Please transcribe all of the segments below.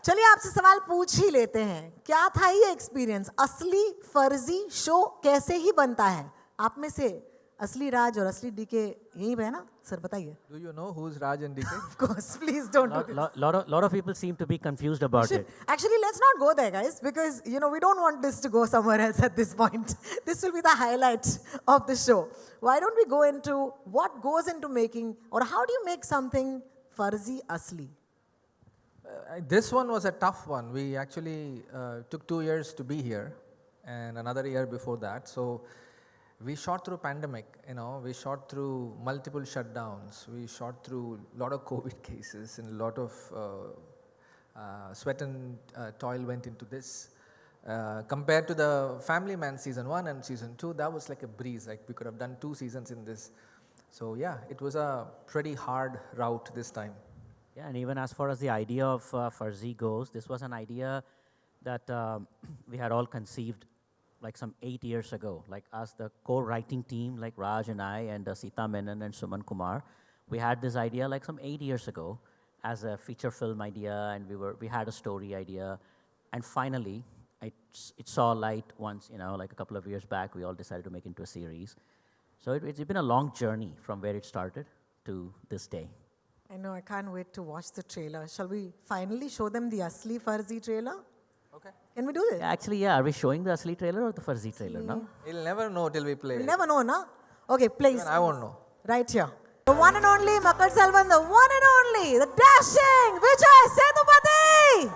चलिए आपसे सवाल पूछ ही लेते हैं. क्या था ये एक्सपीरियंस? असली फर्जी शो कैसे ही बनता है? आप में से असली राज और असली डीके यहीं पे है ना? सर बताइए. Do you know who's Raj and DK? Of course, please don't do this. Lot of people seem to be confused about it. Actually, let's not go there, guys, because we don't want this to go somewhere else at this point. This will be the highlight of the show. Why don't we go into what goes into making, or how do you make something farzi asli? This one was a tough one. We actually took 2 years to be here, and another year before that. So we shot through pandemic. We shot through multiple shutdowns. We shot through a lot of COVID cases, and a lot of sweat and toil went into this. Compared to the Family Man season 1 and season 2, that was like a breeze. Like we could have done 2 seasons in this. So yeah, it was a pretty hard route this time. Yeah, and even as far as the idea of Farzi goes, this was an idea that we had all conceived like some 8 years ago. Like us, the core writing team, like Raj and I and Sita Menon and Suman Kumar, we had this idea like some 8 years ago as a feature film idea, and we had a story idea, and finally it saw light once, like a couple of years back. We all decided to make it into a series. So it's been a long journey from where it started to this day. I know, I can't wait to watch the trailer. Shall we finally show them the Asli Farzi trailer? Okay. Can we do this? Actually, yeah. Are we showing the Asli trailer or the Farzi trailer now? You'll never know till we play. We'll never know, na? Okay, please. Even I won't know. Right here. The one and only Makar Selvan, the one and only, the dashing Vijay Sethupathi!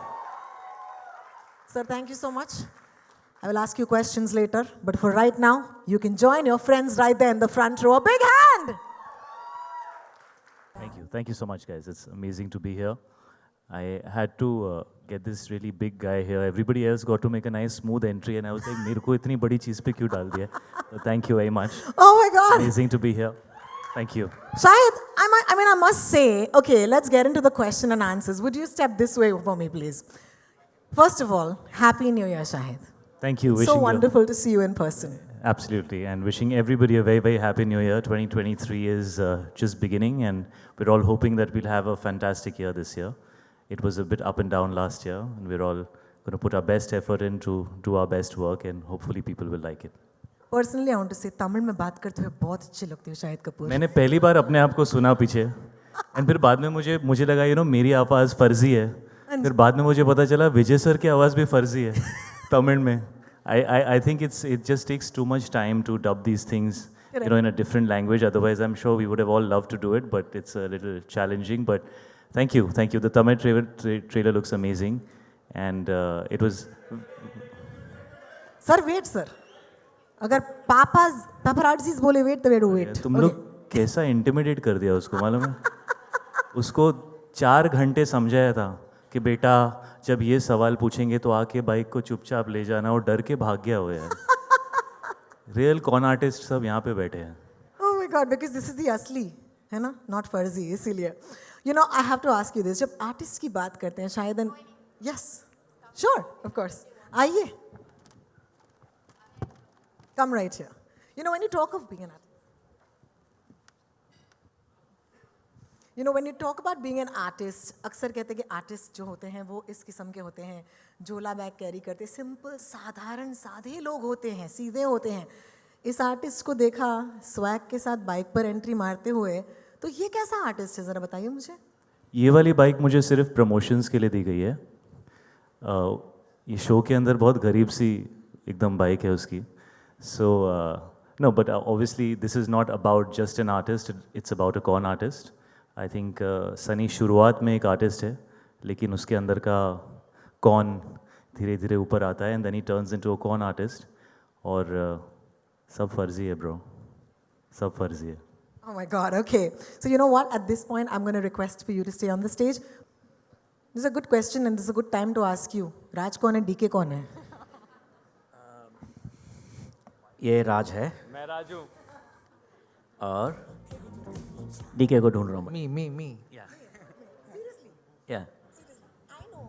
Sir, thank you so much. I will ask you questions later, but for right now, you can join your friends right there in the front row. A big hand! Thank you. Thank you so much, guys. It's amazing to be here. I had to get this really big guy here. Everybody else got to make a nice smooth entry, and I was like, "मेरे को इतनी बड़ी चीज़ पे क्यों डाल दिया?" So thank you very much. Oh my God! Amazing to be here. Thank you. Shahid, I must say, okay, let's get into the question and answers. Would you step this way for me, please? First of all, Happy New Year, Shahid. Thank you. So wonderful to see you in person. Absolutely, and wishing everybody a very, very happy New Year. 2023 is just beginning, and we're all hoping that we'll have a fantastic year this year. It was a bit up and down last year, and we're all going to put our best effort in to do our best work, and hopefully people will like it. Personally, I want to say, Tamil में बात करते हुए बहुत अच्छी लगती है शाहिद कपूर. मैंने पहली बार अपने आप को सुना पीछे, and फिर बाद में मुझे लगा मेरी आवाज़ फर्जी है. फिर बाद में मुझे पता चला विजय सर की आवाज़ भी फर्जी है तमिल में. I think it just takes too much time to dub these things, in a different language. Otherwise, I'm sure we would have all loved to do it, but it's a little challenging. But thank you. The Tamil trailer looks amazing, and it was. Sir, wait, sir. अगर paparazzis बोले wait, तो wait. तुम लोग कैसा intimidate कर दिया उसको, मालूम है? उसको 4 घंटे समझाया था कि बेटा जब ये सवाल पूछेंगे तो आके बाइक को चुपचाप ले जाना, और डर के भाग गया हो यार. रियल कॉन आर्टिस्ट सब यहाँ पे बैठे हैं. Oh my God, because this is the असली, है ना? Not फर्जी, इसीलिए. I have to ask you this. जब आर्टिस्ट की बात करते हैं शायद, yes, sure, of course. आइए. Come right here. When you talk of being an artist, when you talk about being an artist, अक्सर कहते हैं कि आर्टिस्ट जो होते हैं वो इस किस्म के होते हैं, झोला बैग कैरी करते, सिंपल साधारण सादे लोग होते हैं, सीधे होते हैं. इस आर्टिस्ट को देखा स्वैग के साथ बाइक पर एंट्री मारते हुए, तो ये कैसा आर्टिस्ट है, ज़रा बताइए मुझे. ये वाली बाइक मुझे सिर्फ प्रमोशंस के लिए दी गई है. ये शो के अंदर बहुत गरीब सी एकदम बाइक है उसकी. So no, but obviously this is not about just an artist. It's about a con artist. I think Sunny शुरुआत में एक आर्टिस्ट है, लेकिन उसके अंदर का कौन धीरे धीरे ऊपर आता है, and then he turns into a con artist. और सब फर्जी है bro, सब फर्जी है. Oh my God, okay. So you know what? At this point, I'm going to request for you to stay on the stage. This is a good question, and this is a good time to ask you. Raj कौन है, DK कौन है? ये राज है. मैं राजू. और DK को ढूंढ रहा हूँ. Me. Yeah. Seriously? Yeah. I know.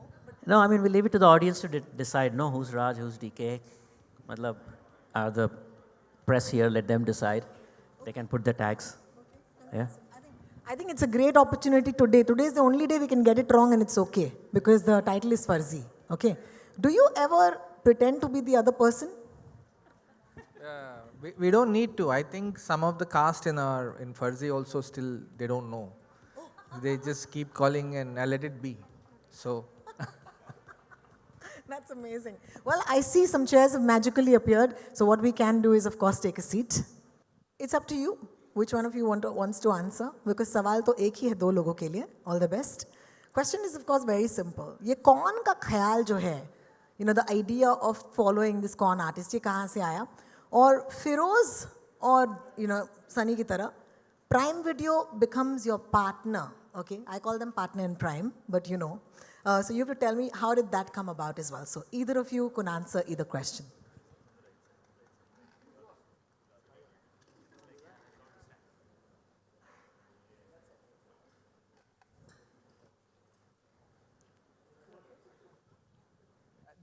No, I mean we leave it to the audience to decide. No, who's Raj, who's DK. मतलब the press here, let them decide. They can put the tags. Yeah. I think it's a great opportunity today. Today is the only day we can get it wrong and it's okay because the title is Farzi. Okay. Do you ever pretend to be the other person? We don't need to. I think some of the cast in Farzi also still they don't know. They just keep calling and let it be. So That's amazing. Well, I see some chairs have magically appeared. So what we can do is, of course, take a seat. It's up to you. Which one of you wants to answer? Because सवाल तो एक ही है दो लोगों के लिए. All the best. Question is, of course, very simple. ये कौन का ख्याल जो है, the idea of following this con artist, ये कहाँ से आया? और फिरोज और सनी की तरह, Prime Video becomes your partner. Okay, I call them partner in Prime, but so you have to tell me how did that come about as well. So either of you can answer either question.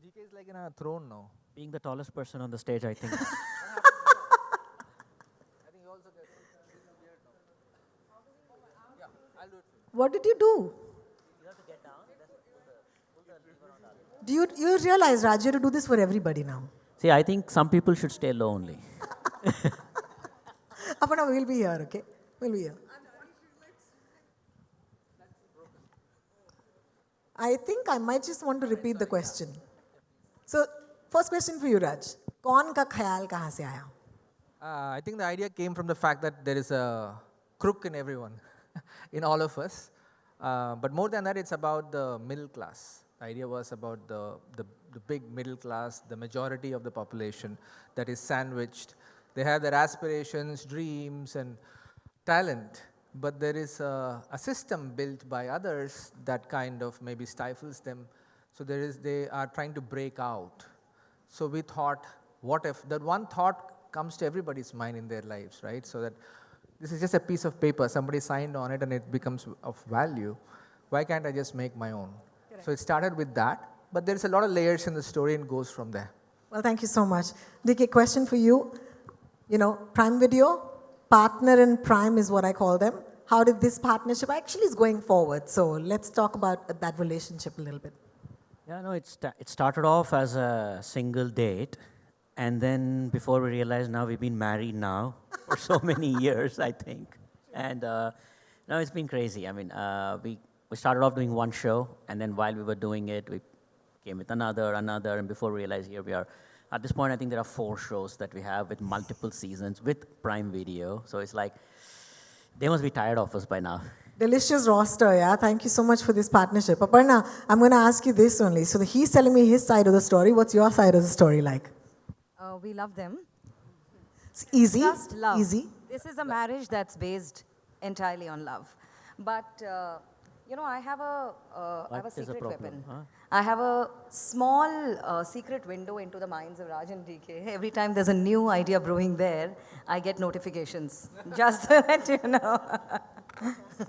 DK is like in a throne now. Being the tallest person on the stage, I think. What did you do? You have to get down. Do you realize, Raj, you have to do this for everybody now? See, I think some people should stay low only. Apana, we'll be here, okay? We'll be here. I think I might just want to repeat the question. So, first question for you, Raj. Kaun ka khayal kahan se aaya? I think the idea came from the fact that there is a crook in everyone, in all of us. But more than that, it's about the middle class. The idea was about the big middle class, the majority of the population that is sandwiched. They have their aspirations, dreams, and talent. But there is a system built by others that kind of maybe stifles them. So they are trying to break out. So we thought, what if that one thought comes to everybody's mind in their lives, right? So that this is just a piece of paper, somebody signed on it and it becomes of value. Why can't I just make my own? Correct. So it started with that, but there's a lot of layers in the story and goes from there. Well, thank you so much. DK, question for you. Prime Video, partner in Prime is what I call them. How did this partnership actually is going forward? So let's talk about that relationship a little bit. Yeah, no, it started off as a single date. And then before we realized, now we've been married now for so many years, I think. And now it's been crazy. I mean, we started off doing one show, and then while we were doing it, we came with another, and before we realized, here we are. At this point, I think there are 4 shows that we have with multiple seasons with Prime Video. So it's like, they must be tired of us by now. Delicious roster, yeah. Thank you so much for this partnership. Aparna, I'm going to ask you this only. So he's telling me his side of the story. What's your side of the story like? We love them. It's easy. Just love. Easy. This is a marriage that's based entirely on love. But, I have a secret weapon. Huh? I have a small secret window into the minds of Raj and DK. Every time there's a new idea brewing there, I get notifications. Just to let you know.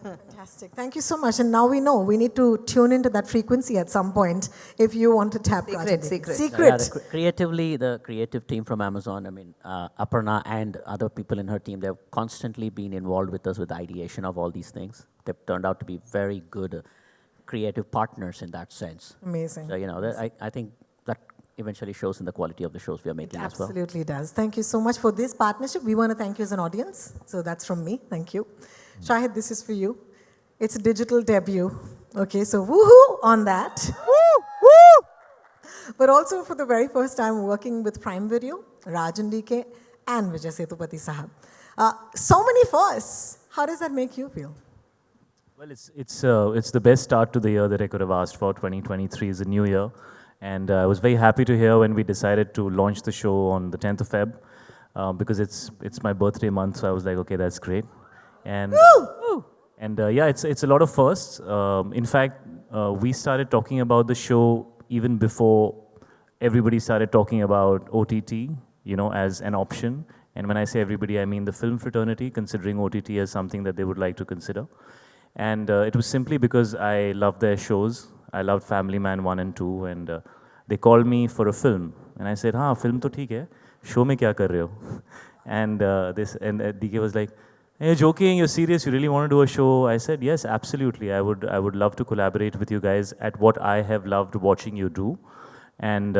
Fantastic. Thank you so much. And now we know we need to tune into that frequency at some point if you want to tap Raj and DK. Secret. Yeah, creatively, the creative team from Amazon, I mean, Aparna and other people in her team, they've constantly been involved with us with the ideation of all these things. They've turned out to be very good creative partners in that sense. Amazing. So, I think that eventually shows in the quality of the shows we are making as well. Absolutely does. Thank you so much for this partnership. We want to thank you as an audience. So that's from me. Thank you. Shahid, this is for you. It's a digital debut. Okay, so woohoo on that. But also for the very first time working with Prime Video, Raj and DK, and Vijay Sethupathi Sahab. So many firsts. How does that make you feel? Well, it's the best start to the year that I could have asked for. 2023 is a new year. And I was very happy to hear when we decided to launch the show on the 10th of Feb, because it's my birthday month, so I was like, okay, that's great. And yeah, it's a lot of firsts. In fact, we started talking about the show even before everybody started talking about OTT, as an option. And when I say everybody, I mean the film fraternity, considering OTT as something that they would like to consider. And it was simply because I loved their shows. I loved Family Man 1 and 2, and they called me for a film. And I said, film to theek hai, show mein kya kar rahe ho? And DK was like, And you're joking, you're serious, you really want to do a show? I said, yes, absolutely. I would love to collaborate with you guys at what I have loved watching you do. And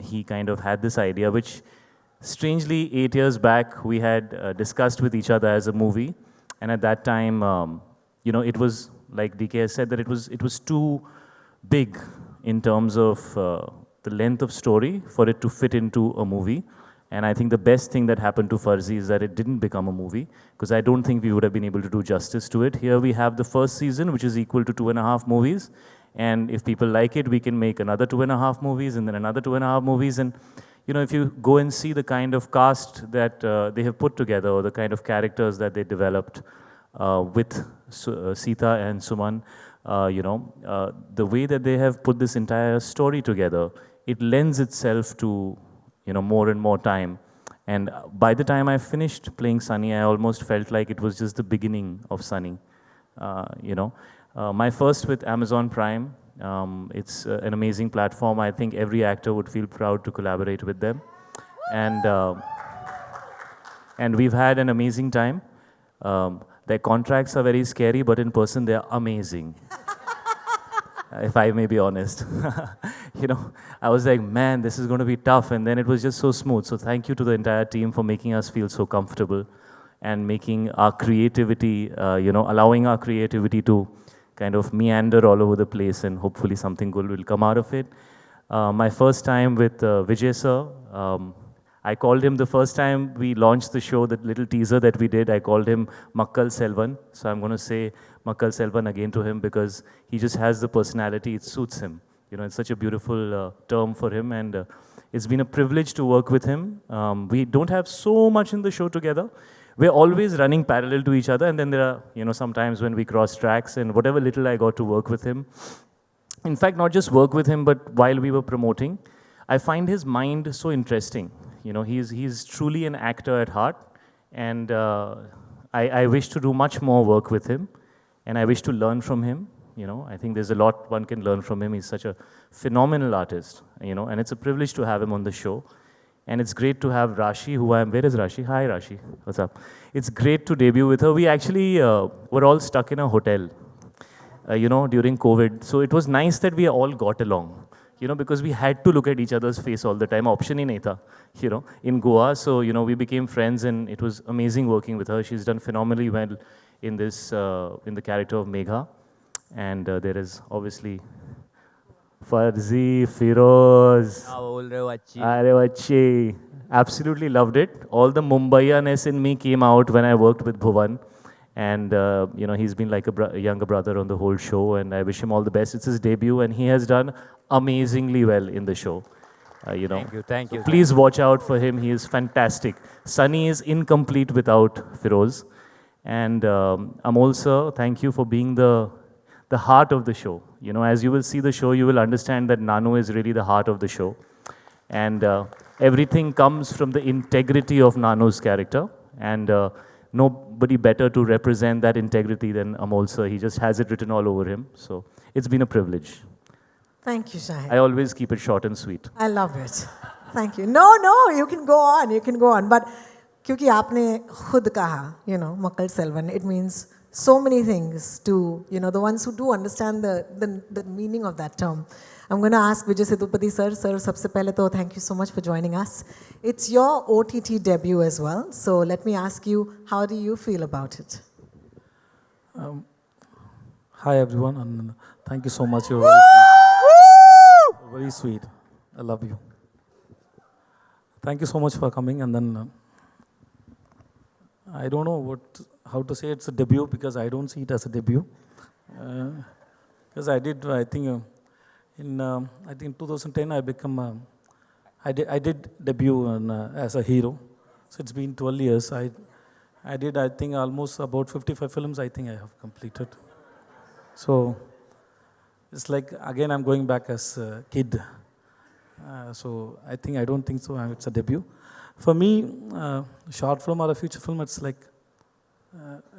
he kind of had this idea, which strangely 8 years back we had discussed with each other as a movie. And at that time, it was, like DK has said, that it was too big in terms of the length of story for it to fit into a movie. And I think the best thing that happened to Farzi is that it didn't become a movie, because I don't think we would have been able to do justice to it. Here we have the first season, which is equal to 2.5 movies. And if people like it, we can make another 2.5 movies and then another 2.5 movies. And, if you go and see the kind of cast that they have put together, or the kind of characters that they developed with Sita and Suman, the way that they have put this entire story together, it lends itself to more and more time. And by the time I finished playing Sunny, I almost felt like it was just the beginning of Sunny. My first with Amazon Prime, it's an amazing platform. I think every actor would feel proud to collaborate with them. And we've had an amazing time. Their contracts are very scary, but in person they are amazing. If I may be honest. I was like, man, this is going to be tough. And then it was just so smooth. So thank you to the entire team for making us feel so comfortable and making our creativity, allowing our creativity to kind of meander all over the place, and hopefully something good will come out of it. My first time with Vijay sir, I called him the first time we launched the show, that little teaser that we did, I called him Makkal Selvan. So I'm going to say Makkal Selvan again to him, because he just has the personality, it suits him. It's such a beautiful term for him, and it's been a privilege to work with him. We don't have so much in the show together. We're always running parallel to each other, and then there are, sometimes when we cross tracks, and whatever little I got to work with him. In fact, not just work with him, but while we were promoting, I find his mind so interesting. He's truly an actor at heart, and I wish to do much more work with him, and I wish to learn from him. I think there's a lot one can learn from him. He's such a phenomenal artist, and it's a privilege to have him on the show. And it's great to have Raashi, where is Raashi? Hi Raashi, what's up? It's great to debut with her. We actually were all stuck in a hotel, during COVID. So it was nice that we all got along, because we had to look at each other's face all the time. Option hi nahi tha, in Goa. So, we became friends, and it was amazing working with her. She's done phenomenally well in this, in the character of Megha. And there is obviously Farzi, Firoz. Arey absolutely loved it. All the Mumbaiya-ness in me came out when I worked with Bhuvan. And, he's been like a younger brother on the whole show, and I wish him all the best. It's his debut, and he has done amazingly well in the show. Thank you. Please watch out for him. He is fantastic. Sunny is incomplete without Firoz. And Amol sir, thank you for being the heart of the show. As you will see the show, you will understand that Nanu is really the heart of the show. And everything comes from the integrity of Nanu's character. And nobody better to represent that integrity than Amol sir. He just has it written all over him. So it's been a privilege. Thank you, Shahid. I always keep it short and sweet. I love it. Thank you. No, you can go on. But क्योंकि आपने खुद कहा, Makkal Selvan, it means so many things to, the ones who do understand the meaning of that term. I'm going to ask Vijay Sethupathi sir. Sir, sabse pehle to thank you so much for joining us. It's your OTT debut as well. So let me ask you, how do you feel about it? Hi everyone, and thank you so much. You're very sweet. I love you. Thank you so much for coming. And then I don't know how to say it's a debut, because I don't see it as a debut. Because I think in 2010 I did debut as a hero. So it's been 12 years. I think almost about 55 films I think I have completed. So it's like, again, I'm going back as a kid. So I don't think so it's a debut. For me, short film or a feature film, it's like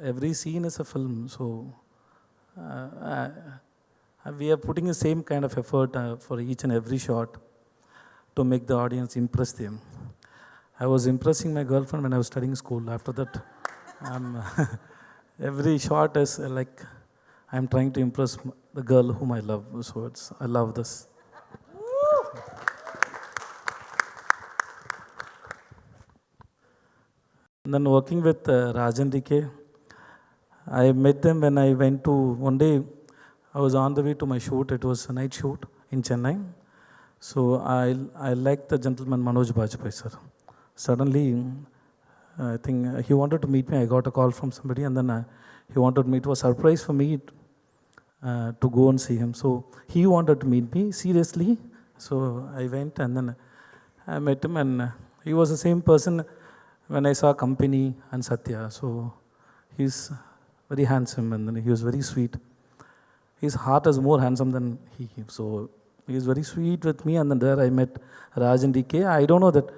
every scene is a film. So we are putting the same kind of effort for each and every shot to make the audience impress them. I was impressing my girlfriend when I was studying school. After that, I'm, every shot is like I'm trying to impress the girl whom I love. So I love this. And then working with Rajan DK, I met them when I went to, one day I was on the way to my shoot. It was a night shoot in Chennai. So I liked the gentleman Manoj Bajpayee, sir. Suddenly, I think he wanted to meet me. I got a call from somebody, and then he wanted me. It was a surprise for me to go and see him. So he wanted to meet me seriously. So I went, and then I met him, and he was the same person when I saw Company and Satya. So he's very handsome, and then he was very sweet. His heart is more handsome than he. So he is very sweet with me, and then there I met Raj and DK. I don't know that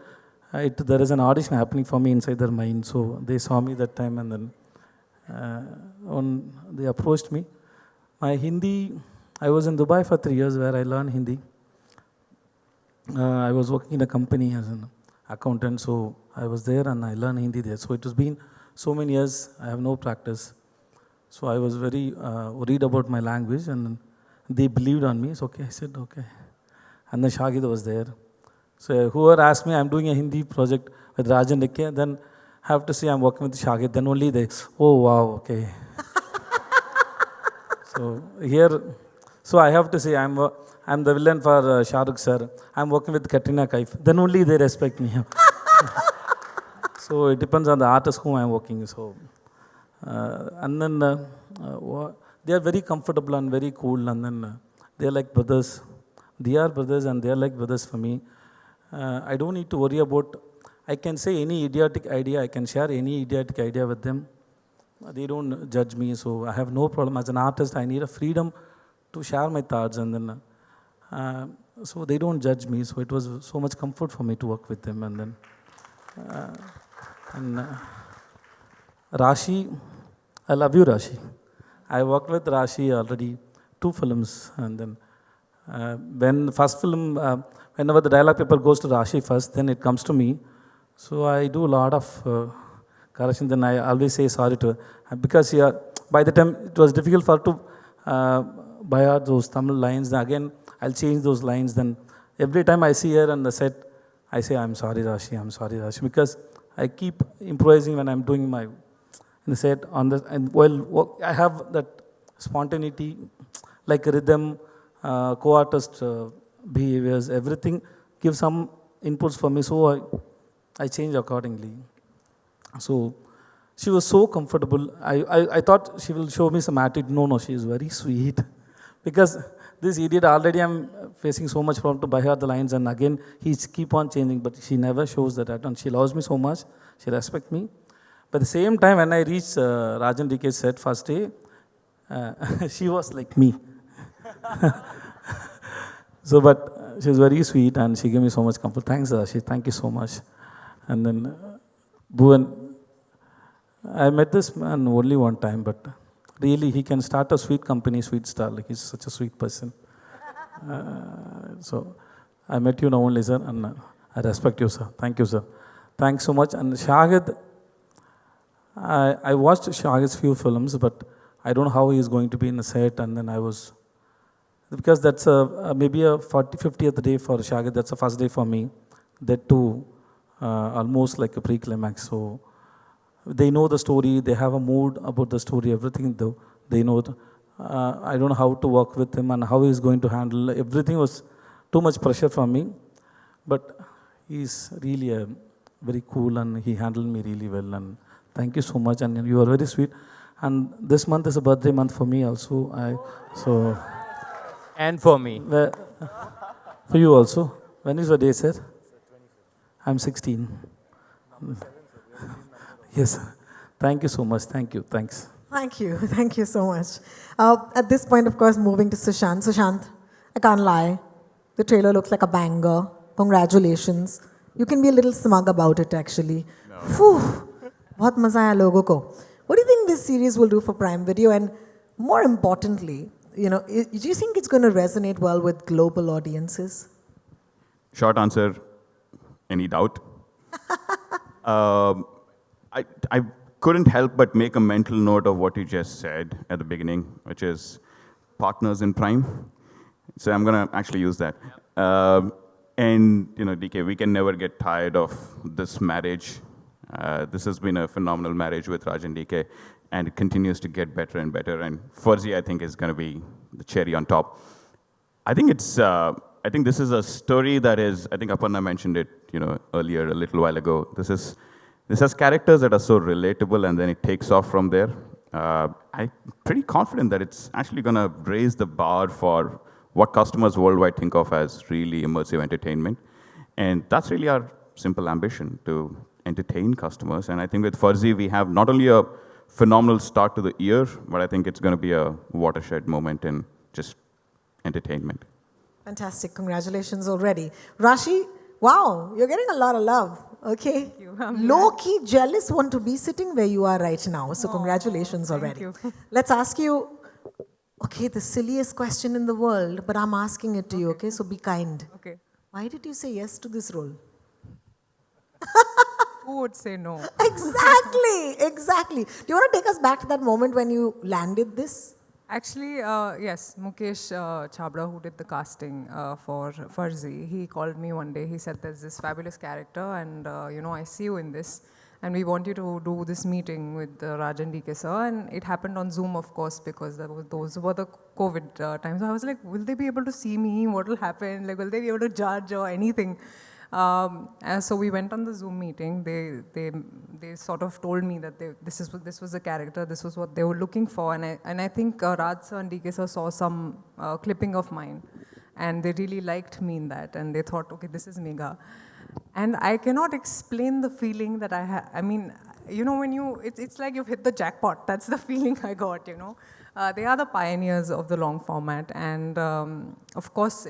there is an audition happening for me inside their mind. So they saw me that time, and then they approached me. My Hindi, I was in Dubai for 3 years where I learned Hindi. I was working in a company as an accountant, so I was there and I learned Hindi there. So it has been so many years, I have no practice. So I was very worried about my language, and they believed on me. So okay, I said okay. And then Shahid was there. So whoever asked me, I'm doing a Hindi project with Rajan Dikke, then I have to say I'm working with Shahid. Then only they, oh wow, okay. So here, so I have to say I'm the villain for Shah Rukh sir. I'm working with Katrina Kaif. Then only they respect me. So it depends on the artist whom I'm working. So and then they are very comfortable and very cool, and then they are like brothers. They are brothers and they are like brothers for me. I don't need to worry about, I can say any idiotic idea, I can share any idiotic idea with them. They don't judge me, so I have no problem. As an artist, I need a freedom to share my thoughts, and then so they don't judge me. So it was so much comfort for me to work with them. And then Raashi, I love you, Raashi. I worked with Raashi already 2 films, and then when first film, whenever the dialogue paper goes to Raashi first, then it comes to me. So I do a lot of correction. Then I always say sorry to her because by the time it was difficult for her to buy out those Tamil lines. Then again, I'll change those lines. Then every time I see her on the set, I say I'm sorry, Raashi. I'm sorry, Raashi, because I keep improvising when I'm doing my in the set on the and while I have that spontaneity, like rhythm, co-artist behaviors, everything gives some inputs for me. So I change accordingly. So she was so comfortable. I thought she will show me some attitude. No, she is very sweet. Because this idiot already I'm facing so much problem to buy her the lines, and again he's keep on changing, but she never shows that attitude. And she loves me so much. She respects me. But at the same time, when I reached Rajan DK's set first day, she was like me. So, but she was very sweet and she gave me so much comfort. Thanks, Raashi. Thank you so much. And then Bhuvan, I met this man only one time, but really he can start a sweet company, sweet star. Like he's such a sweet person. So I met you now only, sir, and I respect you, sir. Thank you, sir. Thanks so much. And Shahid, I watched Shahid's few films, but I don't know how he is going to be in the set. And then I was, because that's maybe a 50th day for Shahid. That's the first day for me. That too, almost like a pre-climax. So they know the story. They have a mood about the story. Everything they know. I don't know how to work with him and how he's going to handle. Everything was too much pressure for me. But he's really very cool and he handled me really well. And thank you so much. And you are very sweet. And this month is a birthday month for me also. And for me. For you also. When is your day, sir? I'm 16. Yes. Thank you so much. Thank you. Thanks. Thank you. Thank you so much. At this point, of course, moving to Sushant. Sushant, I can't lie. The trailer looks like a banger. Congratulations. You can be a little smug about it, actually. Phew. बहुत मजा आया लोगों को. What do you think this series will do for Prime Video? And more importantly, do you think it's going to resonate well with global audiences? Short answer, any doubt? couldn't help but make a mental note of what you just said at the beginning, which is partners in crime. So I'm going to actually use that. And, DK, we can never get tired of this marriage. This has been a phenomenal marriage with Raj and DK, and it continues to get better and better. And Farzi, I think, is going to be the cherry on top. I think this is a story that is, I think Aparna mentioned it, earlier, a little while ago. This has characters that are so relatable, and then it takes off from there. I'm pretty confident that it's actually going to raise the bar for what customers worldwide think of as really immersive entertainment. And that's really our simple ambition, to entertain customers. And I think with Farzi, we have not only a phenomenal start to the year, but I think it's going to be a watershed moment in just entertainment. Fantastic. Congratulations already. Raashi, wow, you're getting a lot of love. Okay. Low-key jealous want to be sitting where you are right now. So congratulations already. you. Let's ask you, okay, the silliest question in the world, but I'm asking it to you, okay? So be kind. Okay. Why did you say yes to this role? Who would say no? Exactly. Do you want to take us back to that moment when you landed this? Actually, yes, Mukesh Chabra, who did the casting for Farzi, he called me one day. He said, there's this fabulous character, and I see you in this, and we want you to do this meeting with Raj and DK sir. And it happened on Zoom, of course, because those were the COVID times. So I was like, will they be able to see me? What will happen? Like, will they be able to judge or anything? So we went on the Zoom meeting. They sort of told me that this was the character, this was what they were looking for, and I think Raj sir and DK sir saw some clipping of mine, and they really liked me in that, and they thought, okay, this is Megha. And I cannot explain the feeling that I had. I mean, when it's like you've hit the jackpot. That's the feeling I got, They are the pioneers of the long format, and of course,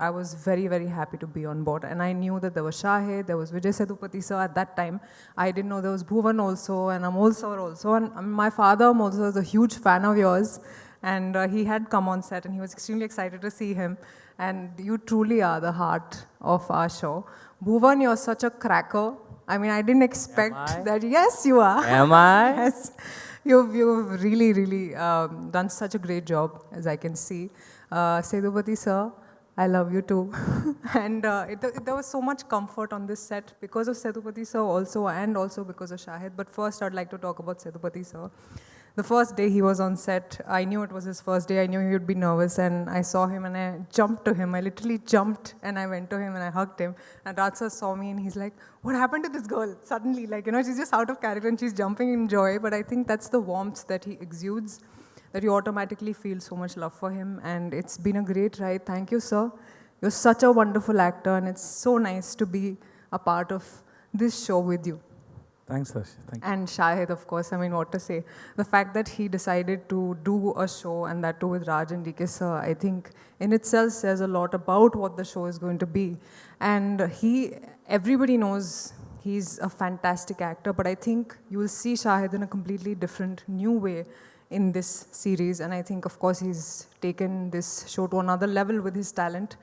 I was very, very happy to be on board. And I knew that there was Shahid, there was Vijay Sethupathi sir at that time. I didn't know there was Bhuvan also, and Amol sir also. And my father also is a huge fan of yours, and he had come on set, and he was extremely excited to see him. And you truly are the heart of our show. Bhuvan, you're such a cracker. I mean, I didn't expect that. Yes, you are. Am I? Yes. You've really, really done such a great job, as I can see. Sethupathi sir, I love you too. And there was so much comfort on this set because of Sethupathi sir also, and also because of Shahid. But first, I'd like to talk about Sethupathi sir. The first day he was on set, I knew it was his first day. I knew he would be nervous, and I saw him and I jumped to him. I literally jumped and I went to him and I hugged him. And Raj sir saw me and he's like, what happened to this girl? Suddenly, she's just out of character and she's jumping in joy. But I think that's the warmth that he exudes, that you automatically feel so much love for him. And it's been a great ride. Thank you, sir. You're such a wonderful actor, and it's so nice to be a part of this show with you. Thanks, Raashi. Thank you. And Shahid, of course, I mean, what to say. The fact that he decided to do a show, and that too with Raj and DK sir, I think in itself says a lot about what the show is going to be. And everybody knows he's a fantastic actor, but I think you will see Shahid in a completely different, new way in this series. And I think, of course, he's taken this show to another level with his talent.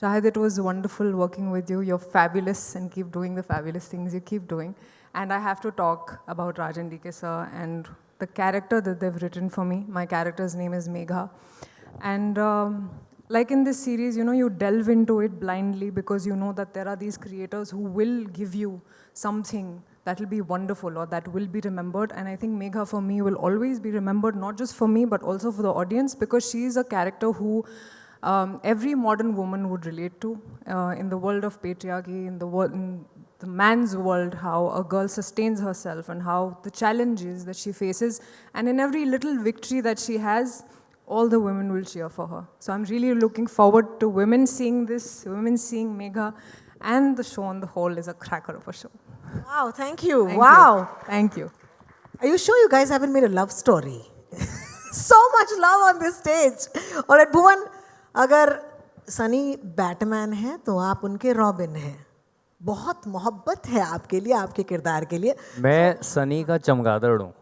Shahid, it was wonderful working with you. You're fabulous, and keep doing the fabulous things you keep doing. And I have to talk about Raj and DK sir and the character that they've written for me. My character's name is Megha. And like in this series, you delve into it blindly because you know that there are these creators who will give you something that will be wonderful or that will be remembered. And I think Megha for me will always be remembered, not just for me, but also for the audience, because she is a character who every modern woman would relate to in the world of patriarchy, in the man's world, how a girl sustains herself and how the challenges that she faces. And in every little victory that she has, all the women will cheer for her. So I'm really looking forward to women seeing this, women seeing Megha, and the show on the whole is a cracker of a show. Wow, thank you. Thank wow. you. Thank you. Are you sure you guys haven't made a love story? So much love on this stage. All right, Bhuvan, अगर Sunny Batman है तो आप उनके robin हैं. बहुत मोहब्बत है आपके लिए, आपके किरदार के लिए. मैं सनी का चमगादड़ हूँ.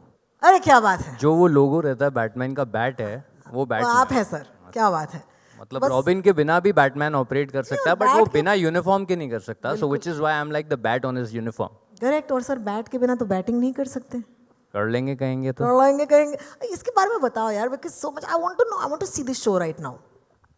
अरे क्या बात है. जो वो लोगो रहता है बैटमैन का, बैट है वो बैट आप है सर. क्या बात है. मतलब रॉबिन के बिना भी बैटमैन ऑपरेट कर सकता है, बट वो बिना यूनिफॉर्म के नहीं कर सकता. So which is why I am like the bat on his uniform. Correct. और सर बैट के बिना तो बैटिंग नहीं कर सकते. कर लेंगे कहेंगे तो करेंगे करेंगे इसके बारे में बताओ यार because so much I want to know I want to see this show right now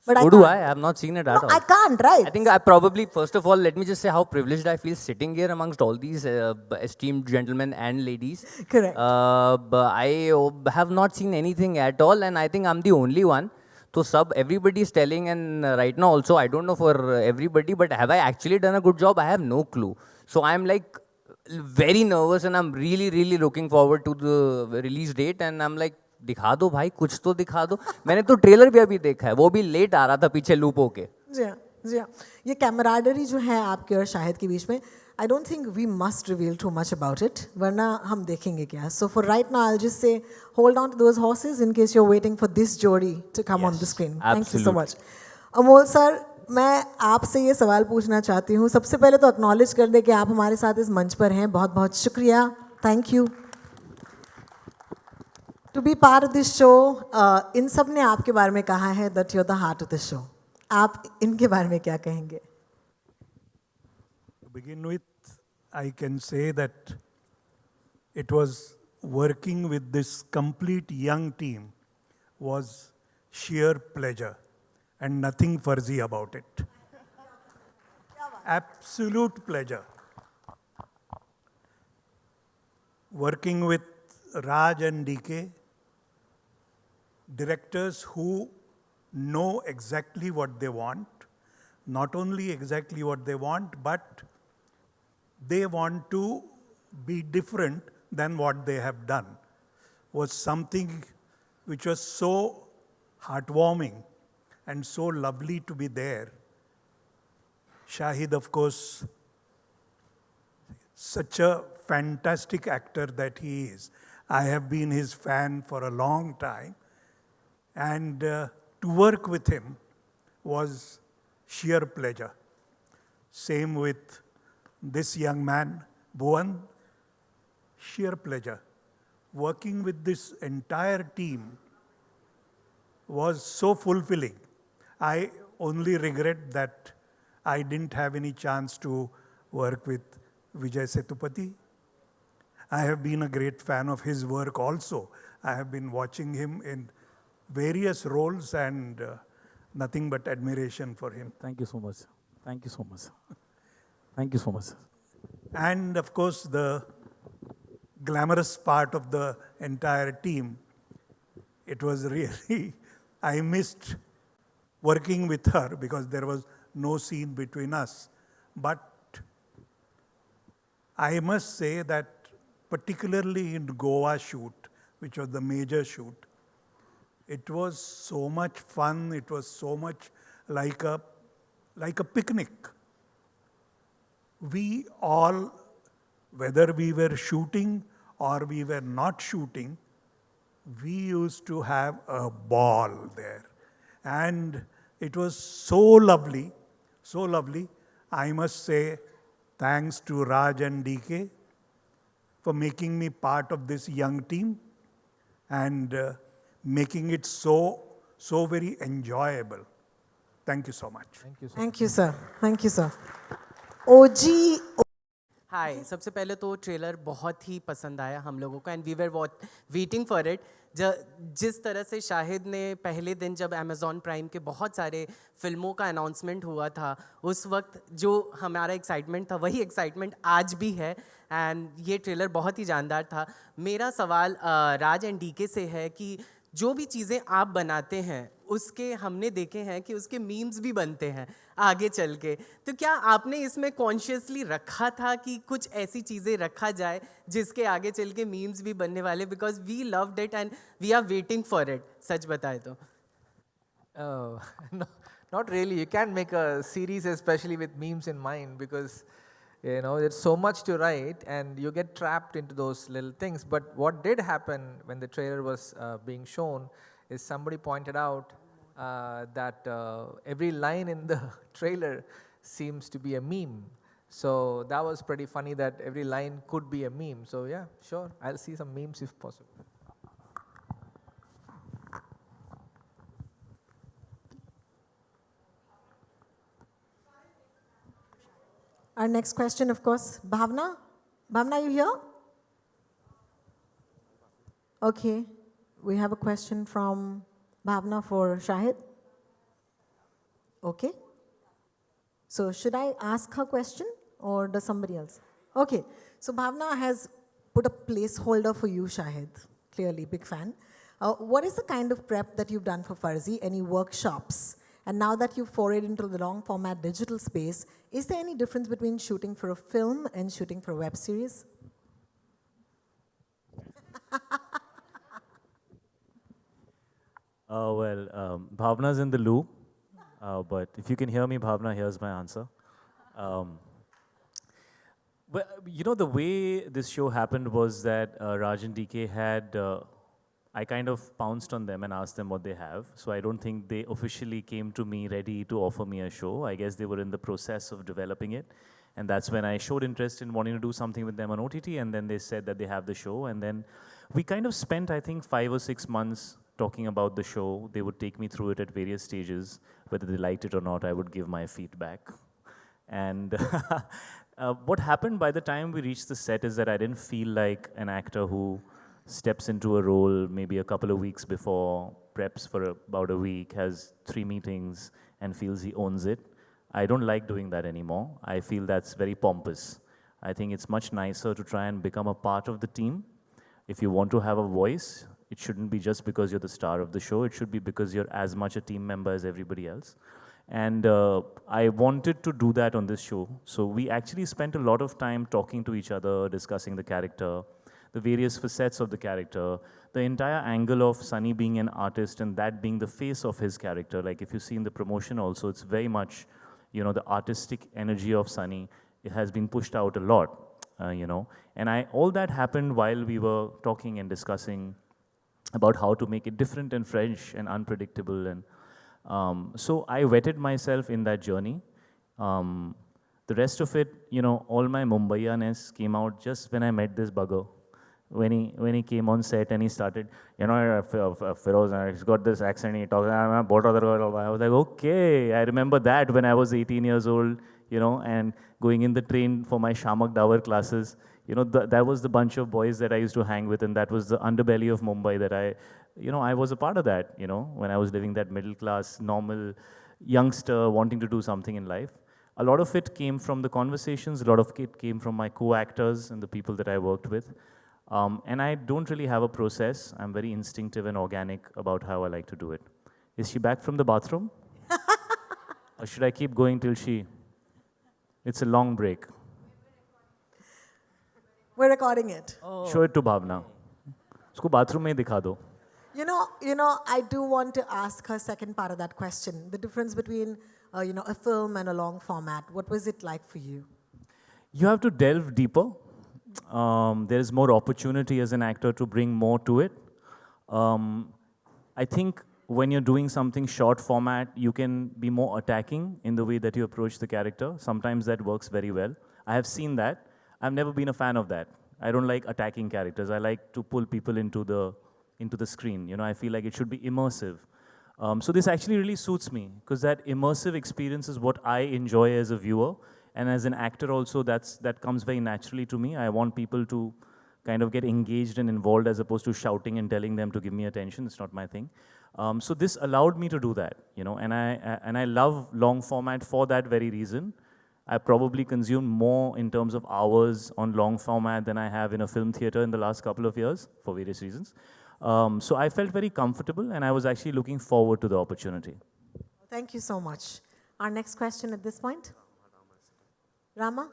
but so I do can't. I have not seen it No, at all. I can't, right? I think I probably, first of all, let me just say how privileged I feel sitting here amongst all these esteemed gentlemen and ladies. Correct. But I have not seen anything at all, and I think I'm the only one. So everybody is telling, and right now also, I don't know for everybody, but have I actually done a good job? I have no clue. So I'm like very nervous, and I'm really, really looking forward to the release date, and I'm like, दिखा दो भाई कुछ तो दिखा दो मैंने तो trailer भी अभी देखा है वो भी लेट आ रहा था पीछे लूप होके जी हाँ जी हाँ ये कैमराडरी जो है आपके और शाहिद के बीच में I don't think we must reveal too much about it वरना हम देखेंगे क्या so for right now I just say hold on to those horses in case you are waiting for this जोड़ी to come on the screen thank you so much Amol sir मैं आपसे ये सवाल पूछना चाहती हूँ सबसे पहले तो एक्नॉलेज कर दे कि आप हमारे साथ इस मंच पर हैं बहुत बहुत शुक्रिया thank you to be part of this show इन सब ने आपके बारे में कहा है that you are the heart of the show आप इनके बारे में क्या कहेंगे To begin with, I can say that it was working with this complete young team was sheer pleasure and nothing fuzzy about it. Absolute pleasure. Working with Raj and DK, directors who know exactly what they want, not only exactly what they want, but they want to be different than what they have done, was something which was so heartwarming and so lovely to be there. Shahid, of course, such a fantastic actor that he is. I have been his fan for a long time. And to work with him was sheer pleasure. Same with this young man, Bhuvan, sheer pleasure. Working with this entire team was so fulfilling. I only regret that I didn't have any chance to work with Vijay Sethupathi. I have been a great fan of his work also. I have been watching him in various roles and nothing but admiration for him. Thank you so much. Thank you so much. Thank you so much. And of course, the glamorous part of the entire team, it was really, I missed working with her because there was no scene between us. But I must say that particularly in Goa shoot, which was the major shoot, it was so much fun, it was so much like a picnic. We all, whether we were shooting or we were not shooting, we used to have a ball there. And it was so lovely, so lovely. I must say thanks to Raj and DK for making me part of this young team and making it so very enjoyable. Thank you so much. Thank you sir thank you sir ओजी hi सबसे पहले तो trailer बहुत ही पसंद आया हम लोगों को and we were waiting for it जिस तरह से शाहिद ने पहले दिन जब अमेज़ॉन प्राइम के बहुत सारे फिल्मों का अनाउंसमेंट हुआ था उस वक्त जो हमारा एक्साइटमेंट था वही एक्साइटमेंट आज भी है एंड ये ट्रेलर बहुत ही जानदार था मेरा सवाल राज एंड डीके से है कि जो भी चीज़ें आप बनाते हैं उसके हमने देखे हैं कि उसके मीम्स भी बनते हैं आगे चल के तो क्या आपने इसमें कॉन्शियसली रखा था कि कुछ ऐसी चीज़ें रखा जाए जिसके आगे चल के मीम्स भी बनने वाले because we loved it and we are waiting for it सच बताए तो No, not really. You can't make a series especially with memes in mind because there's so much to write and you get trapped into those little things. But what did happen when the trailer was being shown is somebody pointed out that every line in the trailer seems to be a meme. So that was pretty funny that every line could be a meme. So yeah, sure, I'll see some memes if possible. Our next question, of course, Bhavna. Bhavna, you here? Okay, we have a question from Bhavna for Shahid. Okay. So should I ask her question or does somebody else? Okay, so Bhavna has put a placeholder for you, Shahid. Clearly, big fan. What is the kind of prep that you've done for Farzi? Any workshops? And now that you've forayed into the long format digital space, is there any difference between shooting for a film and shooting for a web series? Bhavna's in the loop, but if you can hear me, Bhavna, here's my answer. Well, you know, the way this show happened was that Raj and DK had, I kind of pounced on them and asked them what they have. So I don't think they officially came to me ready to offer me a show. I guess they were in the process of developing it. And that's when I showed interest in wanting to do something with them on OTT. And then they said that they have the show. And then we kind of spent, I think, 5 or 6 months talking about the show. They would take me through it at various stages. Whether they liked it or not, I would give my feedback. And what happened by the time we reached the set is that I didn't feel like an actor who steps into a role maybe a couple of weeks before, preps for about a week, has 3 meetings, and feels he owns it. I don't like doing that anymore. I feel that's very pompous. I think it's much nicer to try and become a part of the team. If you want to have a voice, it shouldn't be just because you're the star of the show. It should be because you're as much a team member as everybody else. And I wanted to do that on this show. So we actually spent a lot of time talking to each other, discussing the character, the various facets of the character, the entire angle of Sunny being an artist and that being the face of his character. Like if you see in the promotion also, it's very much, you know, the artistic energy of Sunny. It has been pushed out a lot, you know. And all that happened while we were talking and discussing about how to make it different and fresh and unpredictable. And so I vetted myself in that journey. The rest of it, you know, all my Mumbaiya-ness came out just when I met this bugger. When he came on set and he started, you know, Feroz, he's got this accent, he talks, I was like, okay, I remember that when I was 18 years old, you know, and going in the train for my Shamak Dawar classes. You know, that was the bunch of boys that I used to hang with, and that was the underbelly of Mumbai that I was a part of that, you know, when I was living that middle class, normal youngster wanting to do something in life. A lot of it came from the conversations, a lot of it came from my co-actors and the people that I worked with. And I don't really have a process. I'm very instinctive and organic about how I like to do it. Is she back from the bathroom? Or should I keep going till she... It's a long break. We're recording it. Show it to Bhavna. Usko bathroom mein dikha do. You know, I do want to ask her second part of that question. The difference between, a film and a long format. What was it like for you? You have to delve deeper. There is more opportunity as an actor to bring more to it. I think when you're doing something short format, you can be more attacking in the way that you approach the character. Sometimes that works very well. I have seen that. I've never been a fan of that. I don't like attacking characters. I like to pull people into the screen. You know, I feel like it should be immersive. So this actually really suits me because that immersive experience is what I enjoy as a viewer. And as an actor also, that comes very naturally to me. I want people to kind of get engaged and involved as opposed to shouting and telling them to give me attention. It's not my thing. So this allowed me to do that, you know, and I love long format for that very reason. I probably consumed more in terms of hours on long format than I have in a film theater in the last couple of years for various reasons. So I felt very comfortable and I was actually looking forward to the opportunity. Thank you so much. Our next question at this point. Rama?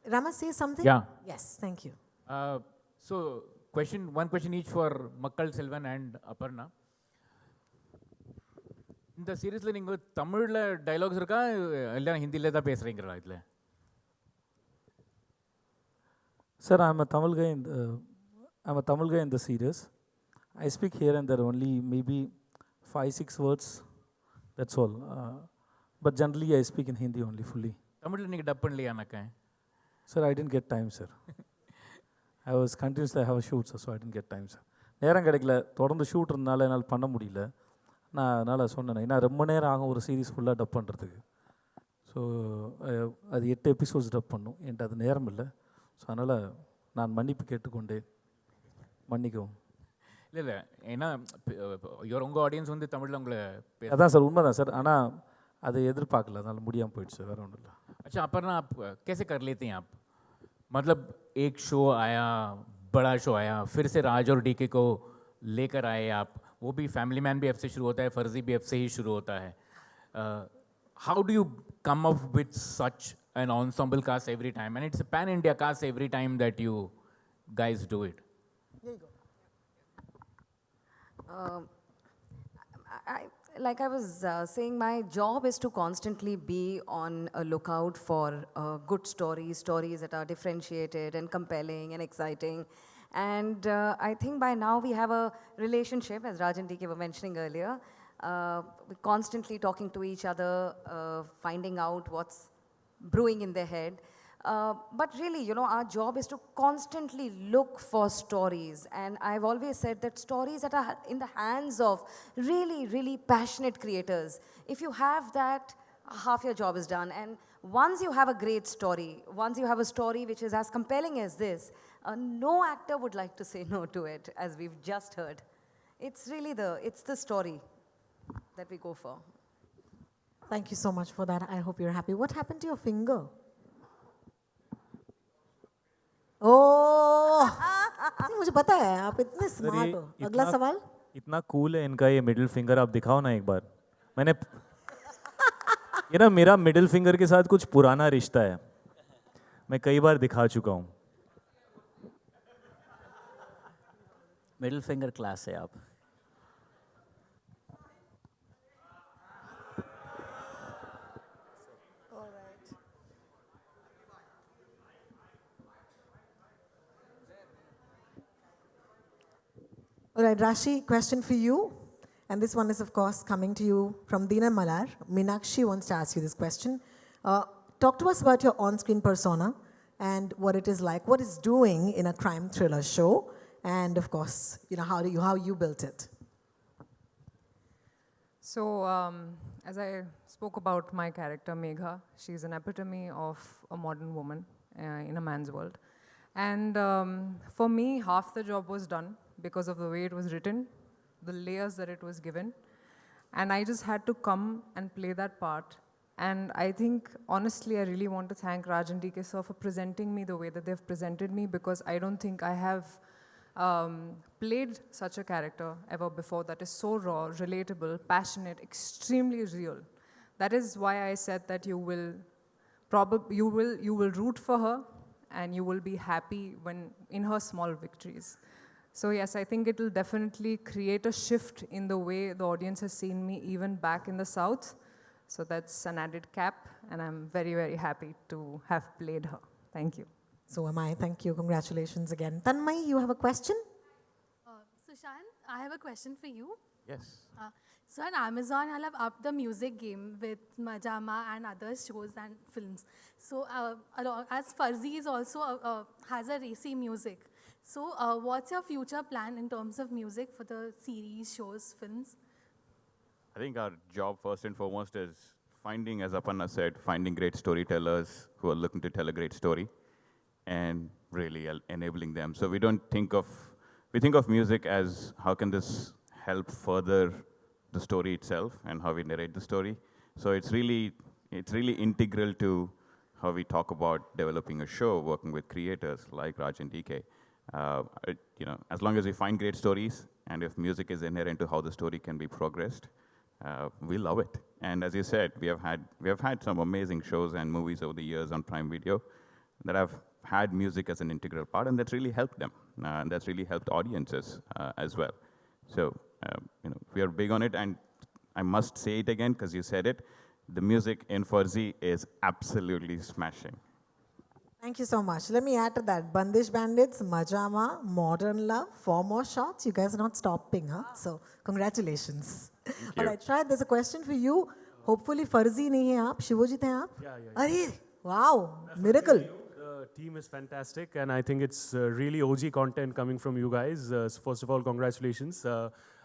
Rama, say something? Yeah. Yes, thank you. So, one question each for Makkal Selvan and Aparna. இந்த சீரீஸில் நீங்கள் தமிழில் dialogues இருக்கா இல்லை ஹிந்தியில் தான் பேசுகிறீங்களா இதில்? Sir, I'm a Tamil guy in the series. I speak here and there only maybe 5-6 words. That's all. But generally I speak in Hindi only fully. தமிழில் நீங்கள் டப் பண்ணலையா எனக்கு? Sir, I didn't get time, sir. I was continuously I have a shoot, sir, so I didn't get time, sir. நேரம் கிடைக்கல, தொடர்ந்து shoot இருந்தனால என்னால் பண்ண முடியல. நான் அதனால் சொன்னேன், ஏன்னா ரொம்ப நேரம் ஆகும் ஒரு சீரீஸ் ஃபுல்லாக டப் பண்ணுறதுக்கு. ஸோ அது 8 எபிசோட்ஸ் டப் பண்ணும் என்கிட்ட அது நேரம் இல்லை. ஸோ அதனால் நான் மன்னிப்பு கேட்டுக்கொண்டேன். மன்னிக்கவும். இல்லை இல்லை, ஏன்னா உங்கள் ஆடியன்ஸ் வந்து தமிழில் உங்களை அதான் சார், உண்மைதான் சார். ஆனால் அதை எதிர்பார்க்கல, அதனால் முடியாமல் போயிடுச்சு சார், வேறு ஒன்றும் இல்லை. अच्छा अपर्णा, आप कैसे कर लेते हैं आप? मतलब एक शो आया, बड़ा शो आया, फिर से राज और डीके को लेकर आए आप. वो भी फैमिली मैन भी एफ से शुरू होता है, फर्जी भी एफ से ही शुरू होता है. How do you come up with such an ensemble cast every time? And it's a pan India cast every time that you guys do it. Like I was saying, my job is to constantly be on a lookout for good stories that are differentiated and compelling and exciting. And I think by now we have a relationship, as Raj and DK were mentioning earlier. We're constantly talking to each other, finding out what's brewing in their head. But really, you know, our job is to constantly look for stories. And I've always said that stories that are in the hands of really, really passionate creators, if you have that, half your job is done. And once you have a great story, once you have a story which is as compelling as this, no actor would like to say no to it, as we've just heard. It's really it's the story that we go for. Thank you so much for that. I hope you're happy. What happened to your finger? मुझे पता है आप इतने smart हो. अगला सवाल. इतना cool है इनका ये मिडिल फिंगर, आप दिखाओ ना एक बार. मैंने ये ना, मेरा मिडिल फिंगर के साथ कुछ पुराना रिश्ता है, मैं कई बार दिखा चुका हूँ. मिडिल फिंगर क्लास है आप. All right, Raashi, question for you. And this one is, of course, coming to you from Dina Malar. Meenakshi wants to ask you this question. Talk to us about your on-screen persona and what it is like, what it's doing in a crime thriller show, and of course, you know, how you built it. So, as I spoke about my character, Megha, she's an epitome of a modern woman in a man's world. And for me, half the job was done because of the way it was written, the layers that it was given. And I just had to come and play that part. And I think, honestly, I really want to thank Raj and DK sir for presenting me the way that they've presented me, because I don't think I have played such a character ever before that is so raw, relatable, passionate, extremely real. That is why I said that you will root for her and you will be happy when in her small victories. So yes, I think it will definitely create a shift in the way the audience has seen me even back in the South. So that's an added cap, and I'm very, very happy to have played her. Thank you. So am I. Thank you. Congratulations again. Tanmay, you have a question? So Shan, I have a question for you. Yes. So on Amazon, I'll have upped the music game with Majama and other shows and films. So as Farzi is also has a racy music. So what's your future plan in terms of music for the series, shows, films? I think our job first and foremost is finding, as Aparna said, finding great storytellers who are looking to tell a great story and really enabling them. So we think of music as how can this help further the story itself and how we narrate the story. So it's really integral to how we talk about developing a show, working with creators like Raj and DK. You know, as long as we find great stories and if music is inherent to how the story can be progressed, we love it. And as you said, we have had some amazing shows and movies over the years on Prime Video that have had music as an integral part, and that's really helped them. And that's really helped audiences as well. So, you know, we are big on it, and I must say it again because you said it, the music in Farzi is absolutely smashing. Thank you so much. Let me add to that. Bandish Bandits, Majama, Modern Love, 4 more shots. You guys are not stopping, huh? So, congratulations. All right, Shahid, there's a question for you. Hopefully, Farzi nahi hai aap, Shivojit hai aap? Yeah. Arey, wow, miracle. The team is fantastic, and I think it's really OG content coming from you guys. So first of all, congratulations.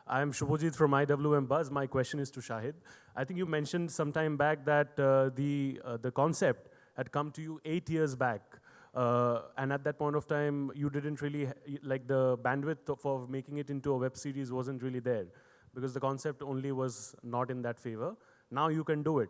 I'm Shubhajit from IWM Buzz. My question is to Shahid. I think you mentioned some time back that the concept had come to you 8 years back. And at that point of time, you didn't really, like the bandwidth for making it into a web series wasn't really there because the concept only was not in that favor. Now you can do it.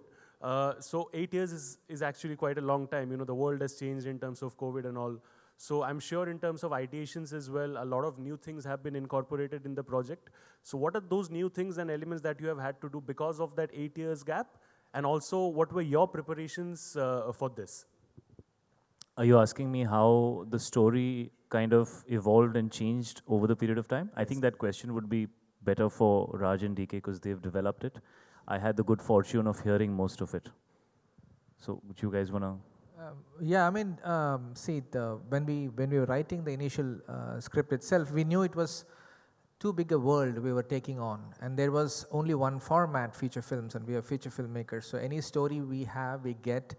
So 8 years is actually quite a long time. You know, the world has changed in terms of COVID and all. So I'm sure in terms of ideations as well, a lot of new things have been incorporated in the project. So what are those new things and elements that you have had to do because of that 8 years gap? And also, what were your preparations for this? Are you asking me how the story kind of evolved and changed over the period of time? I think that question would be better for Raj and DK because they've developed it. I had the good fortune of hearing most of it. So would you guys want to? Yeah, I mean, see, when we were writing the initial script itself, we knew it was too big a world we were taking on, and there was only one format, feature films, and we are feature filmmakers. So any story we have, we get,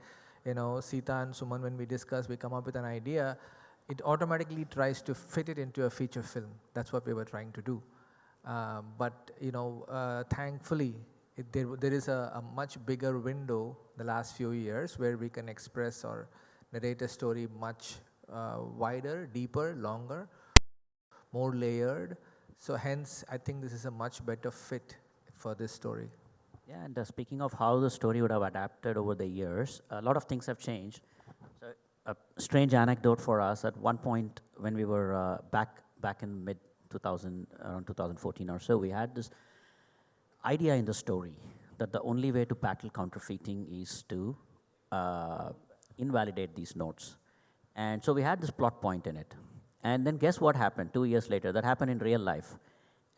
you know, Sita and Suman, when we discuss, we come up with an idea, it automatically tries to fit it into a feature film. That's what we were trying to do. But, you know, thankfully, there is a much bigger window the last few years where we can express or narrate a story much wider, deeper, longer, more layered. So hence, I think this is a much better fit for this story. Yeah, and speaking of how the story would have adapted over the years, a lot of things have changed. So a strange anecdote for us, at one point when we were back in mid-2000, around 2014 or so, we had this idea in the story that the only way to battle counterfeiting is to invalidate these notes. And so we had this plot point in it. And then guess what happened 2 years later? That happened in real life.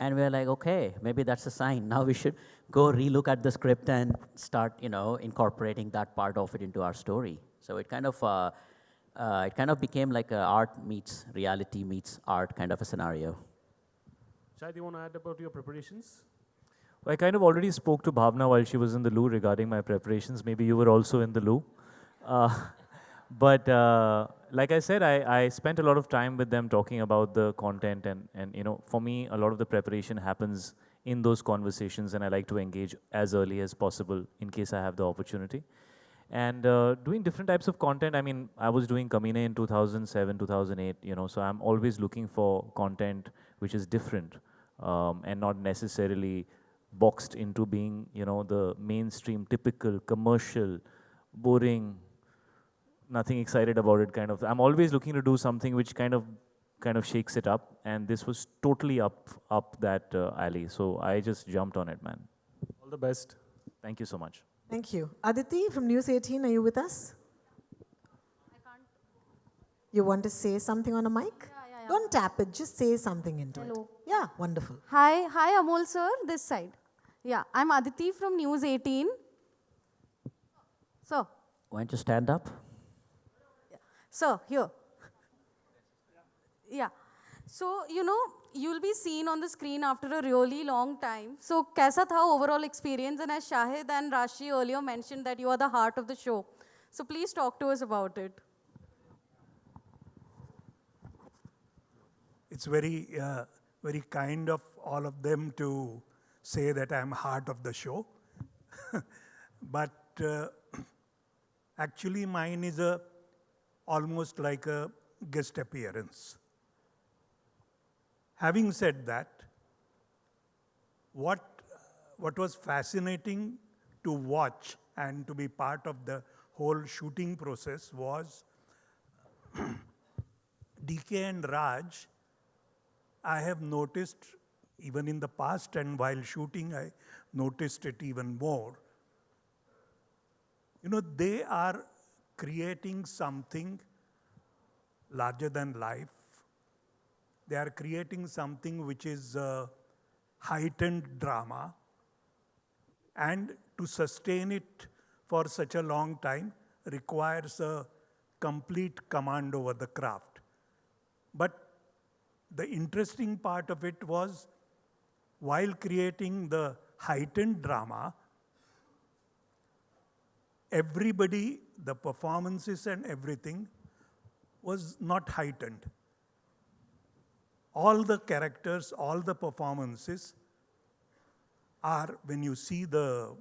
And we're like, okay, maybe that's a sign. Now we should go relook at the script and start, you know, incorporating that part of it into our story. So it kind of became like a art meets reality meets art kind of a scenario. Shahid, you want to add about your preparations? I kind of already spoke to Bhavna while she was in the loo regarding my preparations. Maybe you were also in the loo. But like I said, I spent a lot of time with them talking about the content and you know, for me, a lot of the preparation happens in those conversations, and I like to engage as early as possible in case I have the opportunity. And doing different types of content, I mean, I was doing Kamine in 2007, 2008, you know, so I'm always looking for content which is different and not necessarily boxed into being, you know, the mainstream, typical, commercial, boring, nothing excited about it kind of. I'm always looking to do something which kind of shakes it up, and this was totally up that alley. So I just jumped on it, man. All the best. Thank you so much. Thank you. Aditi from News 18, are you with us? I can't. You want to say something on a mic? Yeah. Don't tap it, just say something into it. Hello. Yeah, wonderful. Hi, Amol sir, this side. Yeah, I'm Aditi from News 18. So, Why don't you stand up? sir, here. Yeah. So, you know, you'll be seen on the screen after a really long time. So, kaisa tha overall experience? And as Shahid and Raashi earlier mentioned that you are the heart of the show. So, please talk to us about it. It's very, very kind of all of them to say that I'm heart of the show. But actually mine is almost like a guest appearance. Having said that, what was fascinating to watch and to be part of the whole shooting process was DK and Raj, I have noticed even in the past and while shooting, I noticed it even more. You know, they are creating something larger than life. They are creating something which is heightened drama. And to sustain it for such a long time requires a complete command over the craft. But the interesting part of it was, while creating the heightened drama, everybody, the performances and everything was not heightened. All the characters, all the performances are, when you see the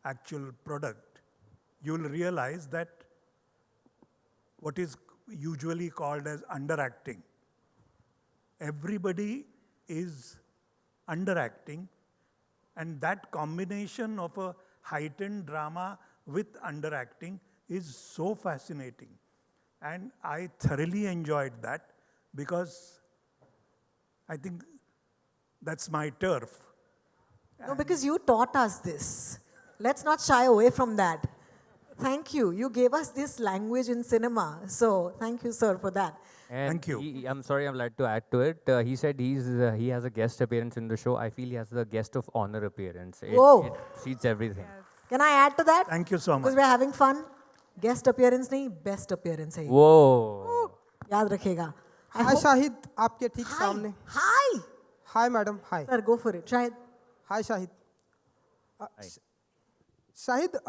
actual product, you will realize that what is usually called as underacting. Everybody is underacting, and that combination of a heightened drama with underacting is so fascinating. And I thoroughly enjoyed that because I think that's my turf. No, because you taught us this. Let's not shy away from that. Thank you. You gave us this language in cinema. So thank you, sir, for that. And Thank you. I'm sorry, I'm glad to add to it. He said he has a guest appearance in the show. I feel he has the guest of honor appearance. Whoa. It seats everything. Can I add to that? Thank you so much. Because we're having fun. Guest appearance नहीं, best appearance है. Whoa. याद रखेगा. हाय शाहिद, आपके ठीक सामने. Hi. Hi madam, hi. Sir, go for it. Shahid. हाय शाहिद. शाहिद,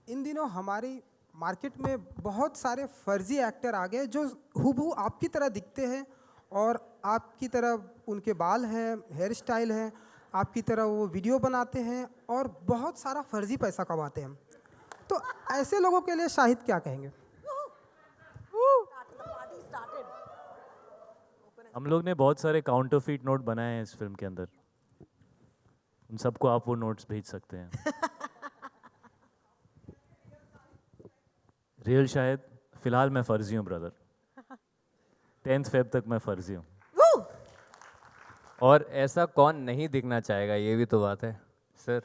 इन दिनों हमारी market में बहुत सारे फर्जी एक्टर आ गए जो हूबहू आपकी तरह दिखते हैं और आपकी तरह उनके बाल हैं, हेयर स्टाइल है, आपकी तरह वो वीडियो बनाते हैं और बहुत सारा फर्जी पैसा कमाते हैं. तो ऐसे लोगों के लिए शाहिद क्या कहेंगे? हम लोग ने बहुत सारे काउंटरफीट नोट बनाए हैं इस फिल्म के अंदर. उन सबको आप वो नोट्स भेज सकते हैं. रियल शायद फिलहाल मैं फर्जी हूँ ब्रदर. 10th Feb तक मैं फर्जी हूँ. और ऐसा कौन नहीं दिखना चाहेगा, ये भी तो बात है सर.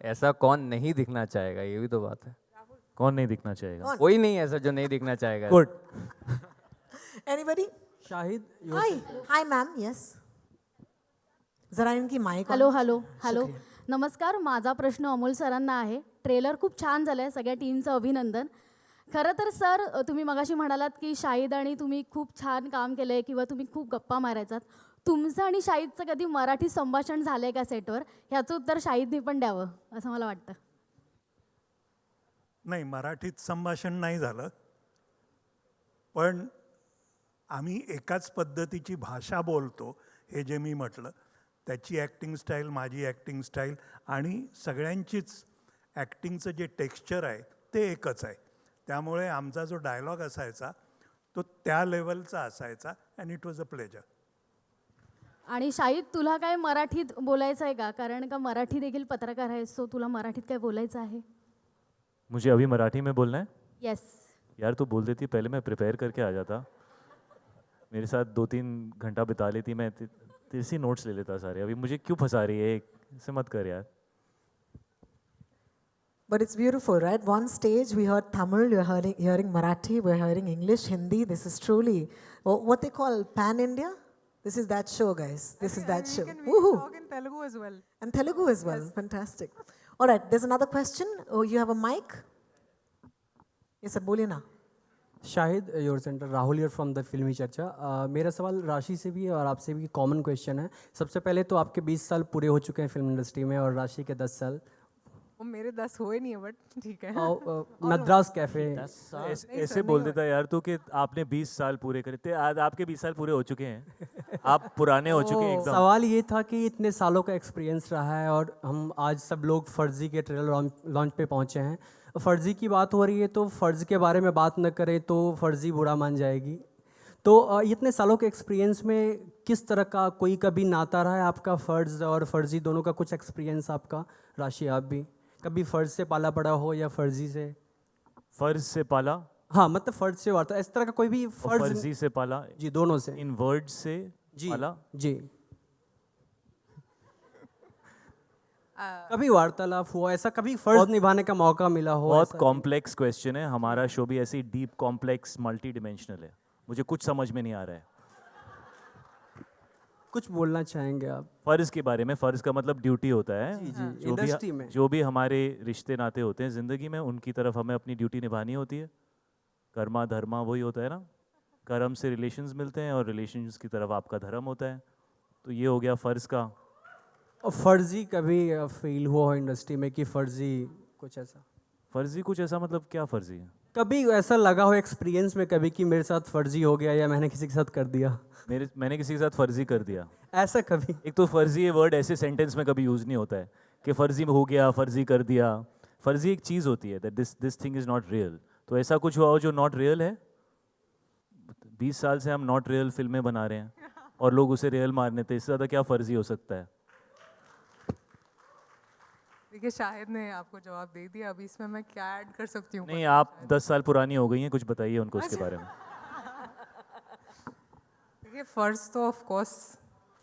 ऐसा कौन नहीं दिखना चाहेगा, ये भी तो बात है. कौन नहीं दिखना चाहेगा? कोई नहीं ऐसा जो नहीं दिखना चाहेगा. Good. Anybody? Shahid. Hi. Hi, ma'am. Yes. जरा इनकी माइक. Hello hello hello. नमस्कार. माझा प्रश्न अमोल सरांना आहे. ट्रेलर खूप छान झालं आहे, सगळ्या टीमचं अभिनंदन. खरं तर सर, तुम्ही मगाशी म्हणालात की शाहिद आणि तुम्ही खूप छान काम केलं आहे किंवा तुम्ही खूप गप्पा मारायचात. तुमचं आणि शाहिदचं कधी मराठी संभाषण झालं आहे का सेटवर? ह्याचं उत्तर शाहिदने पण द्यावं असं मला वाटतं. नाही, मराठीत संभाषण नाही झालं, पण आम्ही एकाच पद्धतीची भाषा बोलतो. हे जे मी म्हटलं, त्याची ॲक्टिंग स्टाईल, माझी ॲक्टिंग स्टाईल आणि सगळ्यांचीच ॲक्टिंगचं जे टेक्स्चर आहे ते एकच आहे. त्यामुळे आमचा जो डायलॉग असायचा तो त्या लेवलचा असायचा. And it was a pleasure. आणि शाहिद, तुला काय मराठीत बोलायचं आहे का? कारण का मराठी देखील पत्रकार आहेस, सो तुला मराठीत काय बोलायचं आहे? मुझे अभी मराठी में बोलना है? येस. यार तू बोल देती, पहले मैं प्रिपेयर करके आ जाता. मेरे साथ 2-3 घंटा बिता लेती, मैं तेरे से नोट्स ले लेता सारे. अभी मुझे क्यों फंसा रही है? ऐसे मत कर यार. But it's beautiful, right? One stage we heard Tamil, you're hearing Marathi, we're hearing English, Hindi. This is truly what they call pan-India. This is that show, guys. This is that show. We Woohoo! can talk in Telugu as well. And Telugu as well. Fantastic. All right, there's another question. Oh, you have a mic? Yes, sir. बोलिए ना. Shahid, your centre Rahul here from the फिल्मी चर्चा. मेरा सवाल राशि से भी है और आपसे भी कॉमन क्वेश्चन है. सबसे पहले तो आपके 20 साल पूरे हो चुके हैं फिल्म इंडस्ट्री में और राशि के 10 साल. वो मेरे 10 हुए नहीं है, बट ठीक है. मद्रास कैफे. ऐसे बोल देता यार तू कि आपने 20 साल पूरे करे थे. आज आपके 20 साल पूरे हो चुके हैं. आप पुराने हो चुके हैं एकदम. सवाल ये था कि इतने सालों का एक्सपीरियंस रहा है और हम आज सब लोग फर्जी के ट्रेलर लॉन्च पे पहुंचे हैं. फर्जी की बात हो रही है तो फ़र्ज़ के बारे में बात न करें तो फर्जी बुरा मान जाएगी. तो इतने सालों के एक्सपीरियंस में किस तरह का कोई कभी नाता रहा है आपका फ़र्ज़ और फर्जी दोनों का? कुछ एक्सपीरियंस आपका. राशि, आप भी कभी फ़र्ज़ से पाला पड़ा हो या फर्जी से? फर्ज से पाला? हाँ, मतलब फ़र्ज से वार्ता, इस तरह का कोई भी फर्जी से पाला? जी, दोनों से. इन वर्ड से जी पाला? जी. कभी वार्तालाप हुआ ऐसा, कभी फर्ज निभाने का मौका मिला हो? बहुत कॉम्प्लेक्स क्वेश्चन है. हमारा शो भी ऐसी डीप कॉम्प्लेक्स मल्टी डिमेंशनल है. मुझे कुछ समझ में नहीं आ रहा है. कुछ बोलना चाहेंगे आप फ़र्ज़ के बारे में? फ़र्ज़ का मतलब ड्यूटी होता है. जी जी. इंडस्ट्री में जो भी हमारे रिश्ते नाते होते हैं ज़िंदगी में, उनकी तरफ हमें अपनी ड्यूटी निभानी होती है. कर्मा धर्मा वही होता है ना. कर्म से रिलेशंस मिलते हैं और रिलेशंस की तरफ आपका धर्म होता है. तो ये हो गया फ़र्ज़ का. और फर्जी कभी फील हुआ हो इंडस्ट्री में कि फर्जी कुछ ऐसा? फर्जी कुछ ऐसा मतलब क्या फर्जी है? कभी ऐसा लगा हो एक्सपीरियंस में कभी कि मेरे साथ फर्जी हो गया या मैंने किसी के साथ कर दिया? मैंने किसी के साथ फर्जी कर दिया. ऐसा कभी? एक तो फर्जी ये वर्ड ऐसे सेंटेंस में कभी यूज़ नहीं होता है. कि फर्जी में हो गया, फर्जी कर दिया. फर्जी एक चीज़ होती है, that this thing is not real. तो ऐसा कुछ हुआ हो जो नॉट रियल है? 20 साल से हम नॉट रियल फिल्में बना रहे हैं और लोग उसे रियल मान लेते हैं. इससे ज़्यादा क्या फर्जी हो सकता है? देखिए शाहिद ने आपको जवाब दे दिया, अभी इसमें मैं क्या ऐड कर सकती हूँ? नहीं, आप 10 साल पुरानी हो गई हैं, कुछ बताइए उनको उसके बारे में. देखिए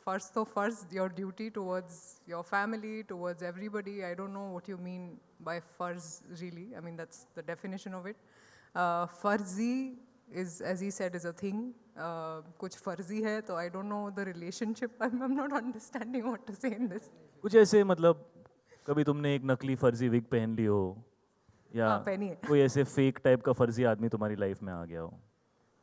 first your duty towards your family, towards everybody. I don't know what you mean by फर्ज really. I mean that's the definition of it. फर्जी is, as he said, is a thing. कुछ फर्जी है तो I don't know the relationship. I'm not understanding what to say in this. कुछ ऐसे मतलब कभी तुमने एक नकली फर्जी विग पहन ली हो या पहनी है. कोई ऐसे फेक टाइप का फर्जी आदमी तुम्हारी लाइफ में आ गया हो?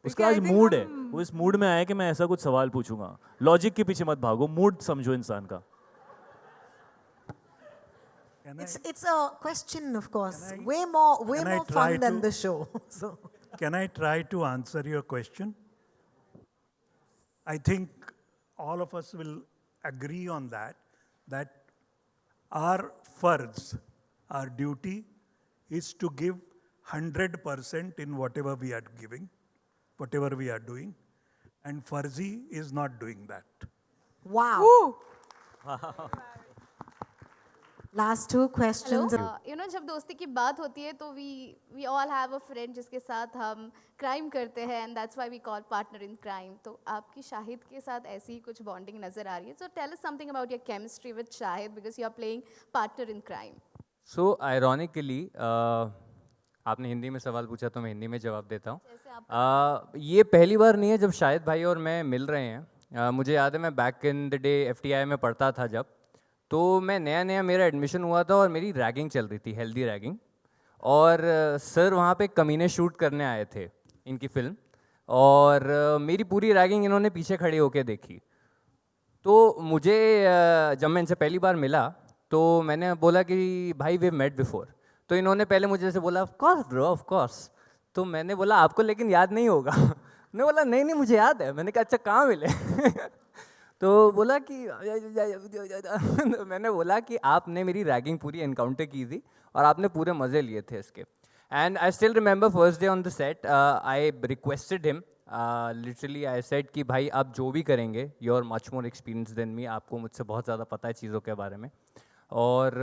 उसका I आज think मूड है, वो इस मूड में आया कि मैं ऐसा कुछ सवाल पूछूंगा. लॉजिक के पीछे मत भागो, मूड समझो इंसान का. It's a question, of course. Way more fun than the show. So. Can I try to answer your question? I think all of us will agree on that our farz, our duty is to give 100% in whatever we are giving, whatever we are doing, and Farzi is not doing that. Wow. Last two questions. You know जब दोस्ती की बात होती है तो we all have a friend जिसके साथ हम क्राइम करते हैं and that's why we call partner in crime. तो आपकी शाहिद के साथ ऐसी ही कुछ बॉन्डिंग नजर आ रही है. So tell us something about your chemistry with Shahid because you are playing partner in crime. So ironically आपने हिंदी में सवाल पूछा तो मैं हिंदी में जवाब देता हूँ. ये पहली बार नहीं है जब शाहिद भाई और मैं मिल रहे हैं. मुझे याद है मैं back in the day FTI में पढ़ता था जब, तो मैं नया मेरा एडमिशन हुआ था और मेरी रैगिंग चल रही थी, हेल्दी रैगिंग. और सर वहाँ पे कमीने शूट करने आए थे इनकी फिल्म, और मेरी पूरी रैगिंग इन्होंने पीछे खड़े होके देखी. तो मुझे जब मैं इनसे पहली बार मिला तो मैंने बोला कि भाई वी मेट बिफोर. तो इन्होंने पहले मुझे ऐसे बोला of course bro of course. तो मैंने बोला आपको लेकिन याद नहीं होगा. उन्होंने बोला नहीं मुझे याद है. मैंने कहा अच्छा कहाँ मिले? तो बोला कि मैंने बोला कि आपने मेरी रैगिंग पूरी एनकाउंटर की थी और आपने पूरे मज़े लिए थे इसके. And I still remember first day on the set I requested him, literally I said कि भाई आप जो भी करेंगे you are much more experience than me, आपको मुझसे बहुत ज़्यादा पता है चीज़ों के बारे में, और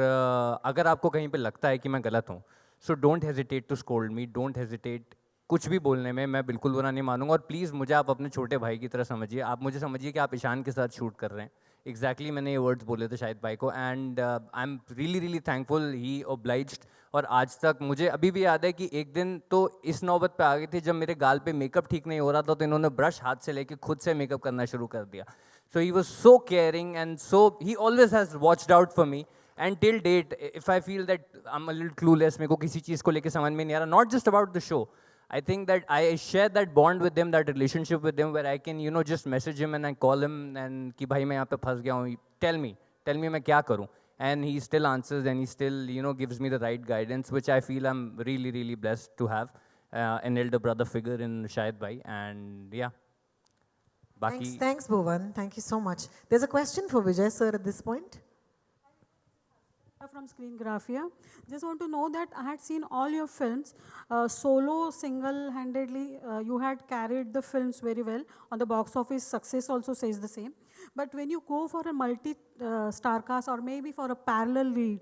अगर आपको कहीं पे लगता है कि मैं गलत हूँ so don't hesitate to scold me, don't hesitate कुछ भी बोलने में, मैं बिल्कुल बुरा नहीं मानूंगा. और प्लीज़ मुझे आप अपने छोटे भाई की तरह समझिए. आप मुझे समझिए कि आप ईशान के साथ शूट कर रहे हैं. एग्जैक्टली मैंने ये वर्ड्स बोले थे शाहिद भाई को, and I am really thankful he obliged. और आज तक मुझे अभी भी याद है कि एक दिन तो इस नौबत पे आ गई थी जब मेरे गाल पे मेकअप ठीक नहीं हो रहा था, तो इन्होंने ब्रश हाथ से लेके खुद से मेकअप करना शुरू कर दिया. So he was so caring and so he always has watched out for me. And till date if I feel that I am a little clueless, मेरे को किसी चीज़ को लेकर समझ में नहीं आ रहा, not just about the show, I think that I share that bond with him, that relationship with him, where I can, you know, just message him and I call him and कि भाई मैं यहाँ पे फंस गया हूँ, tell me मैं क्या करूँ, and he still answers and he still, you know, gives me the right guidance, which I feel I'm really blessed to have an elder brother figure in Shahid bhai, and yeah. Thanks Bhuvan, thank you so much. There's a question for Vijay sir at this point. From Screengraphia. Just want to know that I had seen all your films solo, single-handedly. You had carried the films very well on the box office. Success also says the same. But when you go for a multi-star cast or maybe for a parallel lead,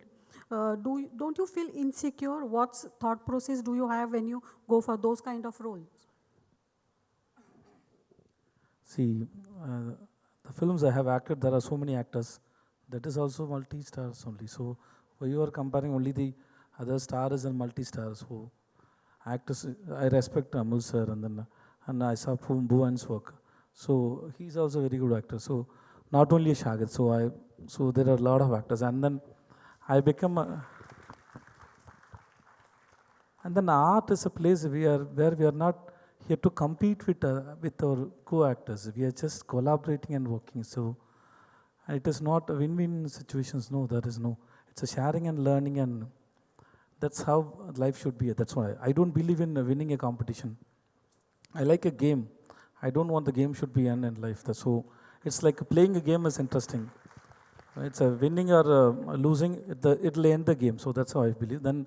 don't you feel insecure? What thought process do you have when you go for those kind of roles? See, the films I have acted, there are so many actors. That is also multi-stars only. So you are comparing only the other stars and multi-stars. So actors, I respect Amul sir, and I saw Bhuvan's work. So he's also a very good actor. So not only Shahid. So there are a lot of actors, and then I become. And then art is a place where we are not here to compete with our co-actors. We are just collaborating and working. So. It is not a win-win situations, no, there is no. It's a sharing and learning, and that's how life should be. That's why I don't believe in winning a competition. I like a game. I don't want the game should be end in life. So it's like playing a game is interesting. It's a winning or losing, it'll end the game. So that's how I believe. Then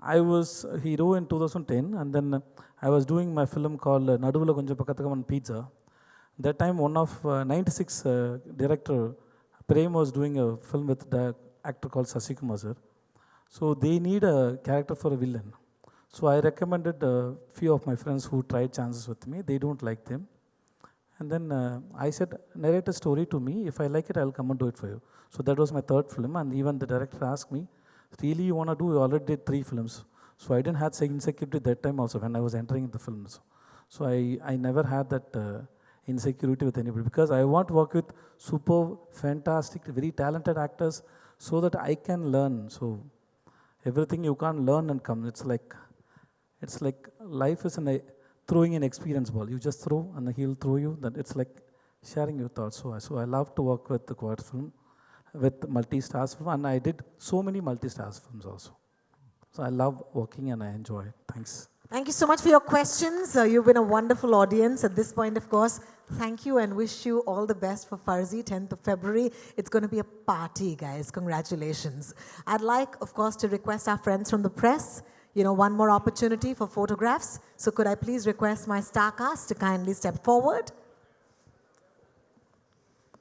I was a hero in 2010, and then I was doing my film called Naduvula Konjam Pakkathukam on Pizza. That time, one of 96 director, Prem, was doing a film with the actor called Sasikumar sir. So they need a character for a villain. So I recommended a few of my friends who tried chances with me. They don't like them. And then I said, narrate a story to me. If I like it, I'll come and do it for you. So that was my third film. And even the director asked me, really you want to do? You already did 3 films. So I didn't have insecurity that time also when I was entering the films. So I never had that insecurity with anybody because I want to work with super, fantastic, very talented actors so that I can learn. So everything you can't learn and come. It's like life is throwing an experience ball. You just throw and he'll throw you. Then it's like sharing your thoughts. So I love to work with the quiet film, with multi-stars film, and I did so many multi-stars films also. So I love working and I enjoy it. Thanks. Thank you so much for your questions. You've been a wonderful audience. At this point, of course, thank you and wish you all the best for Farzi, 10th of February. It's going to be a party, guys. Congratulations. I'd like, of course, to request our friends from the press, one more opportunity for photographs. So could I please request my star cast to kindly step forward?